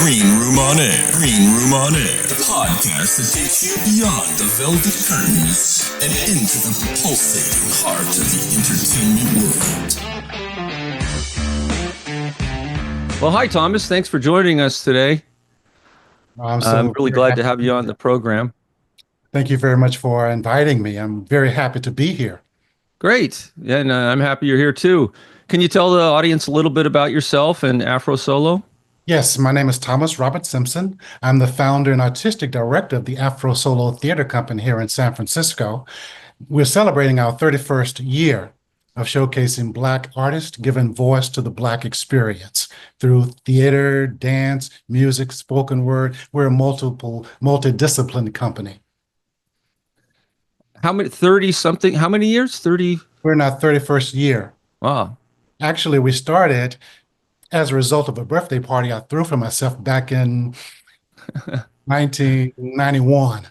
Green Room on Air. Green Room on Air. The podcast that takes you beyond the velvet curtains and into the pulsating heart of the entertainment world. Well, hi, Thomas. Thanks for joining us today. I'm really glad to have you on the program. Thank you very much for inviting me. I'm very happy to be here. Great. And I'm happy you're here too. Can you tell the audience a little bit about yourself and AfroSolo? Yes, my name is Thomas Robert Simpson. I'm the founder and artistic director of the AfroSolo Theatre Company here in San Francisco. We're celebrating our 31st year of showcasing Black artists, giving voice to the Black experience through theater, dance, music, spoken word. We're a multidisciplined company. How many, 30 something, how many years? 30? We're in our 31st year. Wow. Actually, we started as a result of a birthday party I threw for myself back in 1991.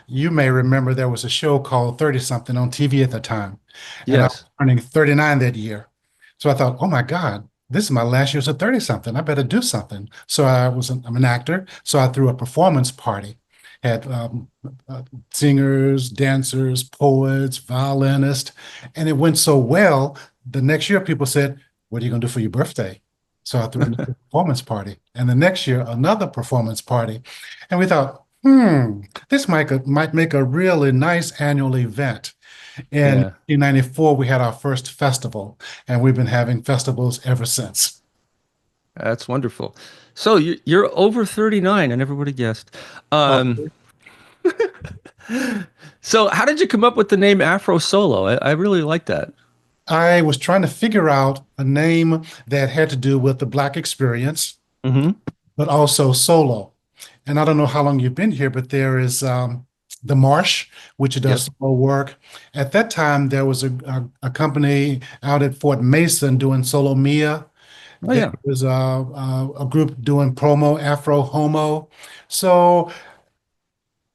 You may remember there was a show called 30 something on TV at the time. And I was turning 39 that year. So I thought, oh my God, this is my last year as a 30 something. I better do something. So I'm an actor. So I threw a performance party. Had singers, dancers, poets, violinists. And it went so well, the next year people said, what are you going to do for your birthday? So I threw a performance party. And the next year, another performance party. And we thought, this might make a really nice annual event. In 1994, we had our first festival, and we've been having festivals ever since. That's wonderful. So you're over 39. I never would have guessed. So how did you come up with the name AfroSolo? I really like that. I was trying to figure out a name that had to do with the Black experience, but also solo. And I don't know how long you've been here, but there is the Marsh, which does solo work. At that time, there was a company out at Fort Mason doing Solo Mia. There was a group doing promo Afro Homo. So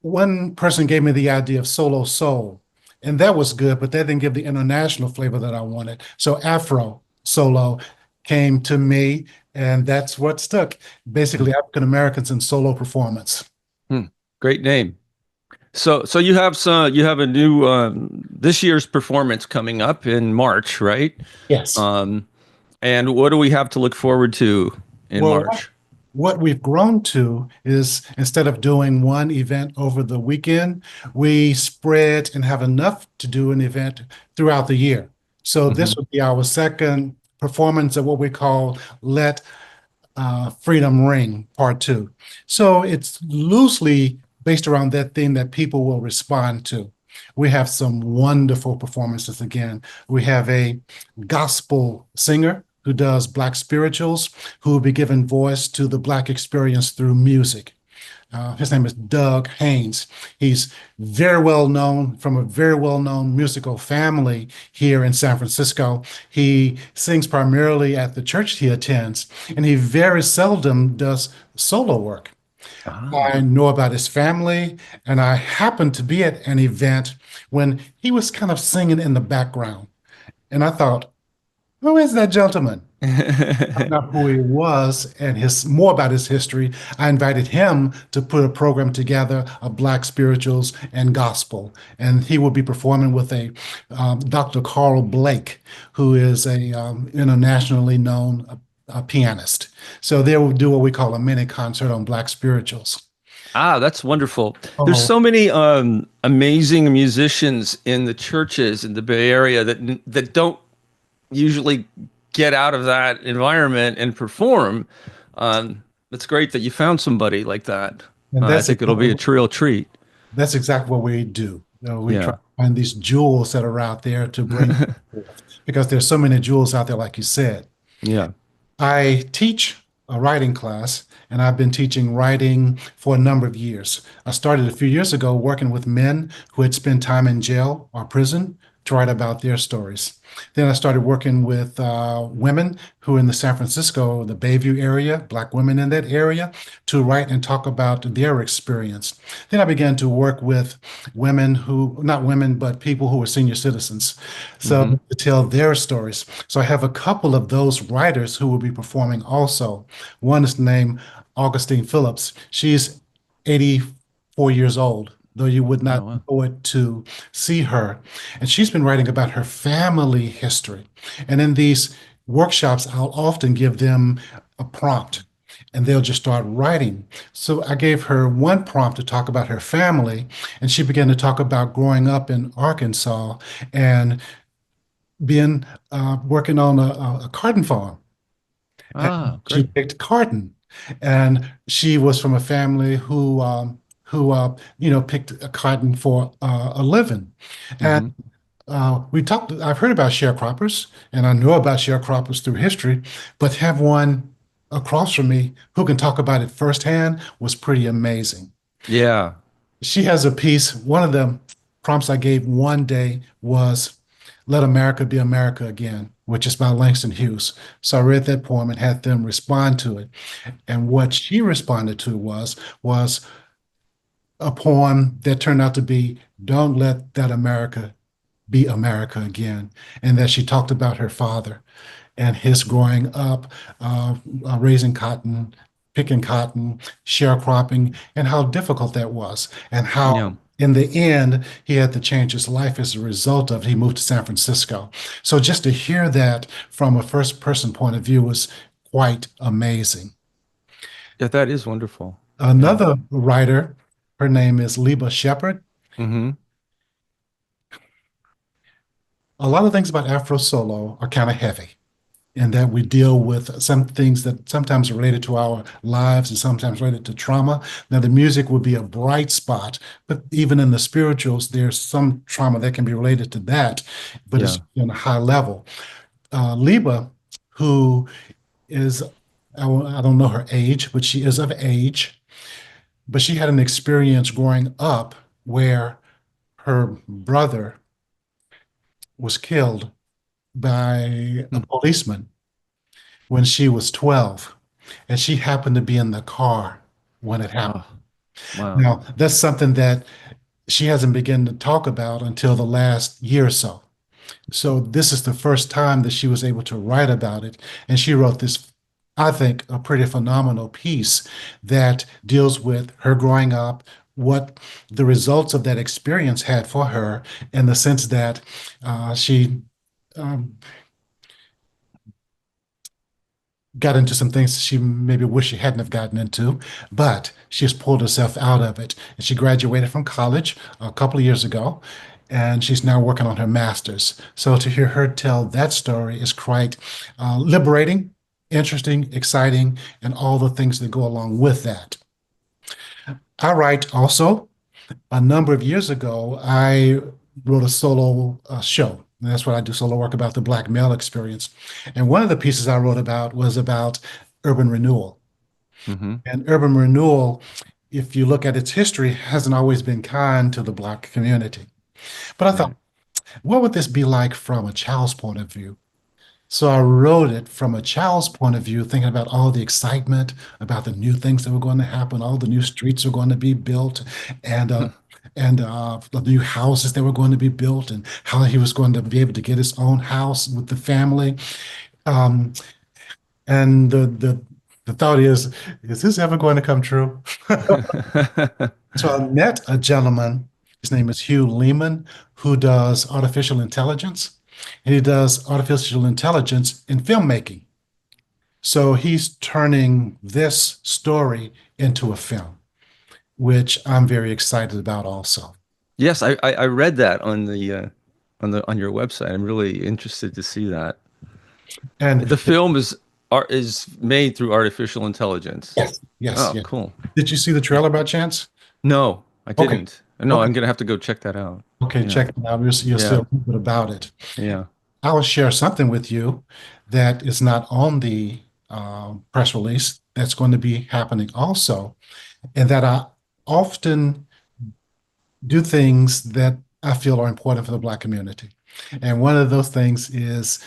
one person gave me the idea of Solo Soul. And that was good, but that didn't give the international flavor that I wanted. So AfroSolo came to me, and that's what stuck. Basically, African Americans in solo performance. Great name. So you have a new this year's performance coming up in March, right? Yes. And what do we have to look forward to in March? What we've grown to is, instead of doing one event over the weekend, we spread and have enough to do an event throughout the year. So this would be our second performance of what we call Let Freedom Ring Part 2. So it's loosely based around that theme that people will respond to. We have some wonderful performances again. We have a gospel singer who does Black spirituals, who will be giving voice to the Black experience through music. His name is Doug Haynes. He's very well known from a very well-known musical family here in San Francisco. He sings primarily at the church he attends, and he very seldom does solo work. I know about his family, and I happened to be at an event when he was kind of singing in the background. And I thought, who is that gentleman? I found out who he was and more about his history. I invited him to put a program together of Black spirituals and gospel. And he will be performing with a Dr. Carl Blake, who is a internationally known pianist. So they will do what we call a mini concert on Black spirituals. That's wonderful. There's so many amazing musicians in the churches in the Bay Area that don't usually get out of that environment and perform. It's great that you found somebody like that. I think it'll be a real treat. That's exactly what we do. We try to find these jewels that are out there to bring because there's so many jewels out there, like you said. Yeah. I teach a writing class, and I've been teaching writing for a number of years. I started a few years ago working with men who had spent time in jail or prison to write about their stories. Then I started working with women who are in the San Francisco, the Bayview area, Black women in that area, to write and talk about their experience. Then I began to work with women who, not women, but people who were senior citizens, so to tell their stories. So I have a couple of those writers who will be performing also. One is named Augustine Phillips. She's 84 years old, though you would Oh, not wow. know it to see her. And she's been writing about her family history. And in these workshops, I'll often give them a prompt and they'll just start writing. So I gave her one prompt to talk about her family, and she began to talk about growing up in Arkansas and being working on a carton farm. And Ah, she great. picked carton, and she was from a family who picked a carton for a living. And Hmm. we talked. I've heard about sharecroppers, and I know about sharecroppers through history, but have one across from me who can talk about it firsthand was pretty amazing. Yeah. She has a piece. One of the prompts I gave one day was "Let America Be America Again," which is by Langston Hughes. So I read that poem and had them respond to it. And what she responded to was a poem that turned out to be "Don't Let That America Be America Again," and that she talked about her father and his growing up, raising cotton, picking cotton, sharecropping, and how difficult that was, and Yeah. how in the end he had to change his life as a result of it. He moved to San Francisco. So just to hear that from a first person point of view was quite amazing. Yeah, that is wonderful. Yeah. Another writer, her name is Leba Shepherd. Hmm. A lot of things about Afro Solo are kind of heavy, in that we deal with some things that sometimes are related to our lives and sometimes related to trauma. Now, the music would be a bright spot, but even in the spirituals, there's some trauma that can be related to that, but it's Yeah. on a high level. Liba, who is, I don't know her age, but she is of age, but she had an experience growing up where her brother was killed by a Mm. policeman when she was 12, and she happened to be in the car when it happened. Oh, wow. Now, that's something that she hasn't begun to talk about until the last year or so. So this is the first time that she was able to write about it. And she wrote this, I think, a pretty phenomenal piece that deals with her growing up, what the results of that experience had for her, in the sense that she um, got into some things she maybe wish she hadn't have gotten into, but she has pulled herself out of it. And she graduated from college a couple of years ago, and she's now working on her master's. So to hear her tell that story is quite liberating, interesting, exciting, and all the things that go along with that. I write also. A number of years ago, I wrote a solo show. And that's what I do, solo work about the Black male experience. And one of the pieces I wrote about was about urban renewal. Hmm. And urban renewal, if you look at its history, hasn't always been kind to the Black community. But I thought, Right. what would this be like from a child's point of view? So I wrote it from a child's point of view, thinking about all the excitement, about the new things that were going to happen, all the new streets were going to be built, and the new houses that were going to be built, and how he was going to be able to get his own house with the family. Um, and the thought is this ever going to come true? So I met a gentleman, his name is Hugh Lehman, who does artificial intelligence. And he does artificial intelligence in filmmaking. So he's turning this story into a film, which I'm very excited about also. Yes, I read that on on your website. I'm really interested to see that. And The film is made through artificial intelligence. yes, yes, Oh, yes. cool. Did you see the trailer by chance? No, I Okay, didn't. No, okay, I'm gonna have to go check that out. okay. Yeah. Check it out. You'll see a Yeah. little bit about it. Yeah. I will share something with you that is not on the press release that's going to be happening also, and that I often do things that I feel are important for the Black community. And one of those things is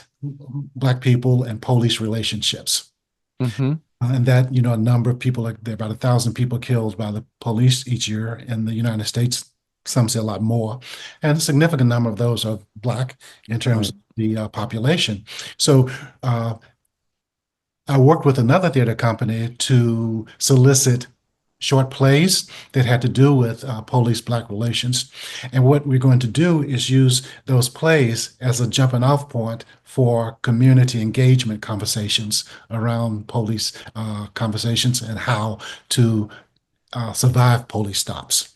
Black people and police relationships. Hmm. And that, a number of people, like there are about 1,000 people killed by the police each year in the United States. Some say a lot more. And a significant number of those are Black in terms Right. of the population. So uh, I worked with another theater company to solicit short plays that had to do with police-black relations. And what we're going to do is use those plays as a jumping off point for community engagement conversations around police conversations and how to survive police stops.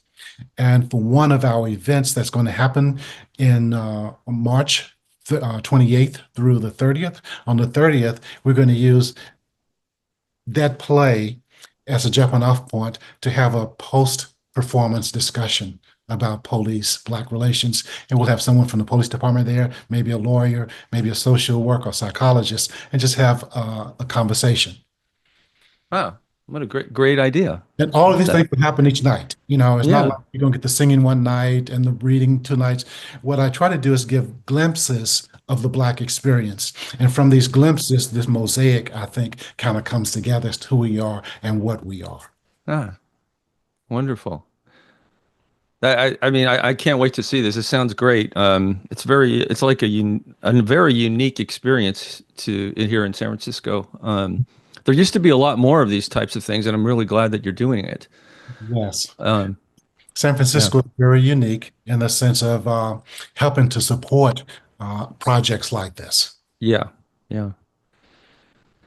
And for one of our events that's going to happen in March 28th through the 30th, on the 30th, we're going to use that play as a jumping off point to have a post-performance discussion about police-black relations. And we'll have someone from the police department there, maybe a lawyer, maybe a social worker or psychologist, and just have a conversation. Wow, what a great idea. And all of these That. things will happen each night. You know, it's not Yeah. like you're going to get the singing one night and the reading two nights. What I try to do is give glimpses of the Black experience. And from these glimpses, this mosaic, I think, kind of comes together as to who we are and what we are. Ah, wonderful. I mean, I can't wait to see this. It sounds great. It's like a very unique experience here in San Francisco. There used to be a lot more of these types of things, and I'm really glad that you're doing it. Yes. Um, San Francisco is very unique in the sense of helping to support projects like this. yeah, yeah.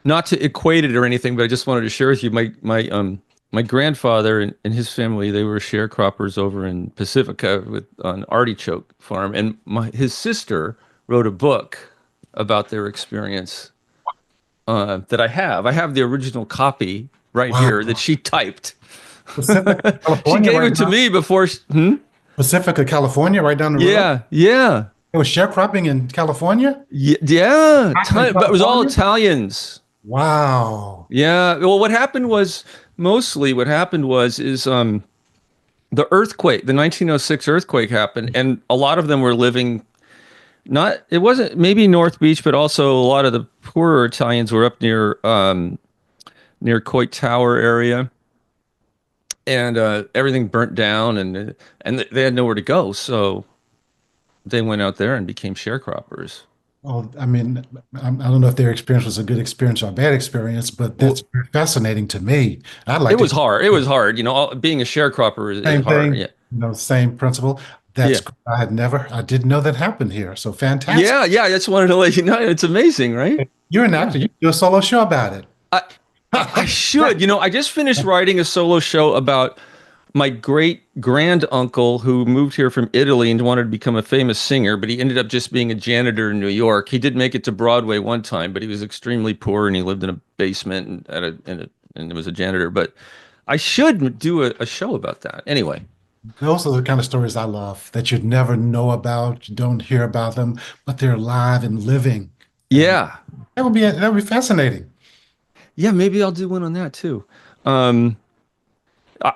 Not to equate it or anything, but I just wanted to share with you my grandfather and his family, they were sharecroppers over in Pacifica on artichoke farm, and his sister wrote a book about their experience that I have. I have the original copy right Wow. here that she typed. Pacifica, She California, gave right it to now. me before. Pacifica, California, right down the road. Yeah, yeah, It was sharecropping in California? yeah. Actually, But it was all California? Italians. Wow. Yeah. Well, what happened was the earthquake, the 1906 earthquake happened, and a lot of them were living it wasn't maybe North Beach, but also a lot of the poorer Italians were up near Coit Tower area, and everything burnt down, and they had nowhere to go, so they went out there and became sharecroppers. Oh, I mean, I don't know if their experience was a good experience or a bad experience, but Well, that's very fascinating to me. I'd like it was to hard. It was hard. Being a sharecropper is same hard. thing, Yeah. same principle. Yeah. I didn't know that happened here. So fantastic. Yeah. Yeah. I just wanted to let you know. It's amazing, right? You're an actor. You do a solo show about it. I, I should. I just finished writing a solo show about my great grand uncle who moved here from Italy and wanted to become a famous singer, but he ended up just being a janitor in New York. He did make it to Broadway one time, but he was extremely poor and he lived in a basement and it was a janitor. But I should do a show about that. Anyway. Those are the kind of stories I love that you'd never know about, you don't hear about them, but they're alive and living. And Yeah. that would be fascinating. Yeah, maybe I'll do one on that too.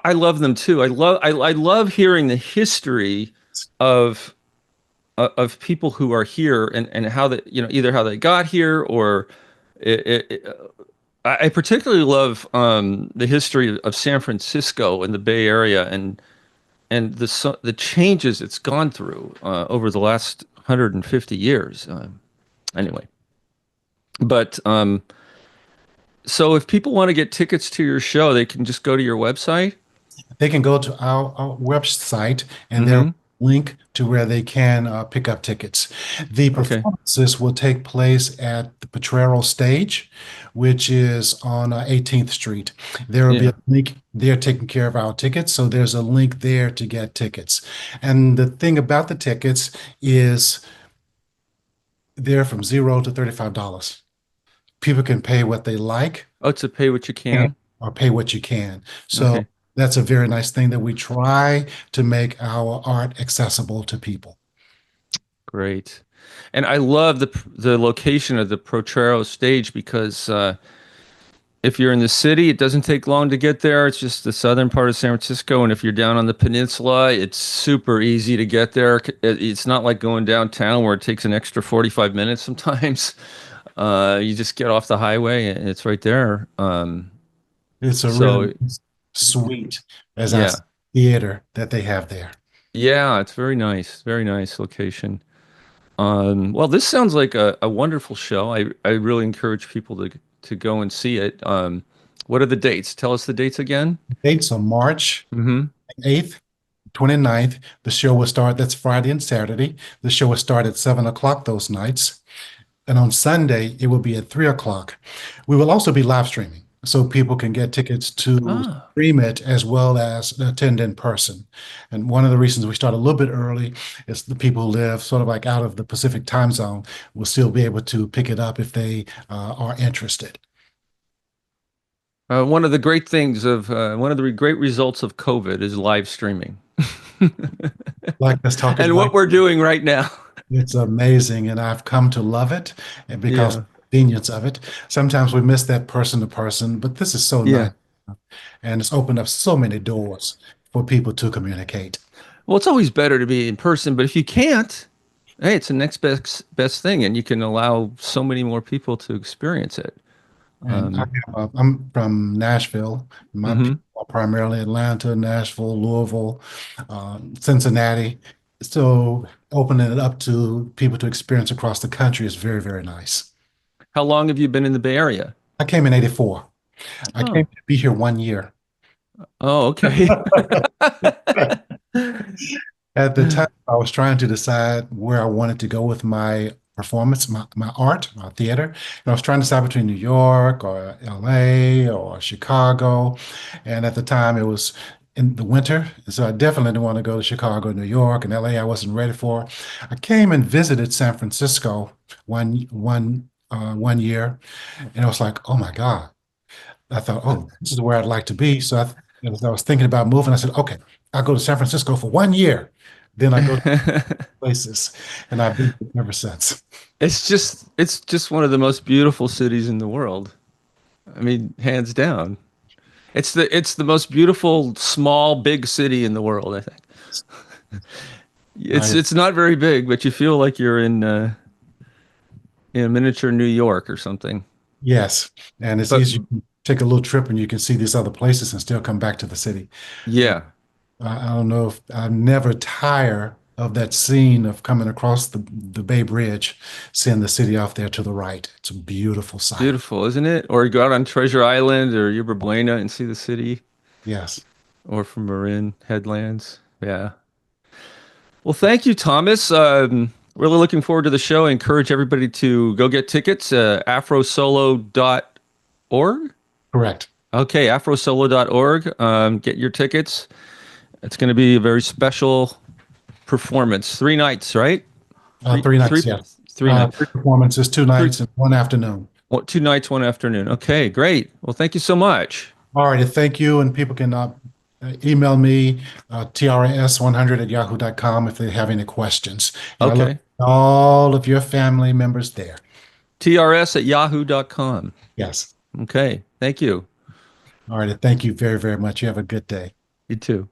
I love them too. I love hearing the history of people who are here and how they either how they got here or I particularly love the history of San Francisco and the Bay Area and the changes it's gone through over the last 150 years. Anyway, but so if people want to get tickets to your show, they can just go to your website. They can go to our website and Mm-hmm. there's a link to where they can pick up tickets. The Okay. performances will take place at the Potrero stage, which is on 18th Street. There will be Yeah. a link there taking care of our tickets. So there's a link there to get tickets. And the thing about the tickets is they're from $0 to $35. People can pay what they like Oh, to pay what you can. or pay what you can. So Okay. that's a very nice thing that we try to make our art accessible to people. Great. And I love the location of the Potrero stage because if you're in the city, it doesn't take long to get there. It's just the southern part of San Francisco. And if you're down on the peninsula, it's super easy to get there. It's not like going downtown where it takes an extra 45 minutes sometimes. You just get off the highway and it's right there. It's a So really sweet as yeah, theater that they have there. yeah, it's very nice location. Well, this sounds like a wonderful show. I really encourage people go and see it. What are the dates? Tell us the dates again. Dates are March Mm-hmm. 8th, 29th. The show will start, that's Friday and Saturday. The show will start at 7 o'clock those nights. And on Sunday, it will be at 3 o'clock. We will also be live streaming, so people can get tickets to stream it as well as attend in person. And one of the reasons we start a little bit early is the people who live sort of like out of the Pacific time zone will still be able to pick it up if they are interested. One of the great things of one of the great results of COVID is live streaming. Like let's talk And what we're doing right now. It's amazing, and I've come to love it, and because of the convenience of it. Sometimes we miss that person to person, but this is so nice, and it's opened up so many doors for people to communicate. Well, it's always better to be in person, but if you can't, hey, it's the next best thing, and you can allow so many more people to experience it. And I'm from Nashville. My people are primarily Atlanta, Nashville, Louisville, Cincinnati. So opening it up to people to experience across the country is very, very nice. How long have you been in the Bay Area? I came in '84. I came to be here 1 year. Oh, okay. At the time, I was trying to decide where I wanted to go with my performance, my art, my theater. And I was trying to decide between New York or LA or Chicago. And at the time, it was in the winter. So I definitely didn't want to go to Chicago, New York, and LA. I wasn't ready for. I came and visited San Francisco one year, and I was like, oh my God. I thought, oh, this is where I'd like to be. So as I was thinking about moving, I said, okay, I'll go to San Francisco for 1 year. Then I go to places, and I've been ever since. It's just one of the most beautiful cities in the world. I mean, hands down. It's the most beautiful small big city in the world, I think. It's not very big, but you feel like you're in miniature New York or something. Yes, and it's easy to take a little trip and you can see these other places and still come back to the city. Yeah. I don't know if I never tire of that scene of coming across the Bay Bridge, seeing the city off there to the right. It's a beautiful sight. Beautiful, isn't it? Or you go out on Treasure Island or Yerba Buena and see the city. Yes. Or from Marin Headlands. Yeah. Well, thank you, Thomas. Really looking forward to the show. I encourage everybody to go get tickets. AfroSolo.org? Correct. Okay, AfroSolo.org. Get your tickets. It's going to be a very special performance. 3 nights, right? 3 nights, yes. 3 nights. 3 performances, 2 nights and 1 afternoon. 2 nights, 1 afternoon. Okay, great. Well, thank you so much. All right, thank you. And people can email me, trs100@yahoo.com if they have any questions. And Okay. I look at all of your family members there. trs@yahoo.com. Yes. Okay, thank you. All right, thank you very, very much. You have a good day. You too.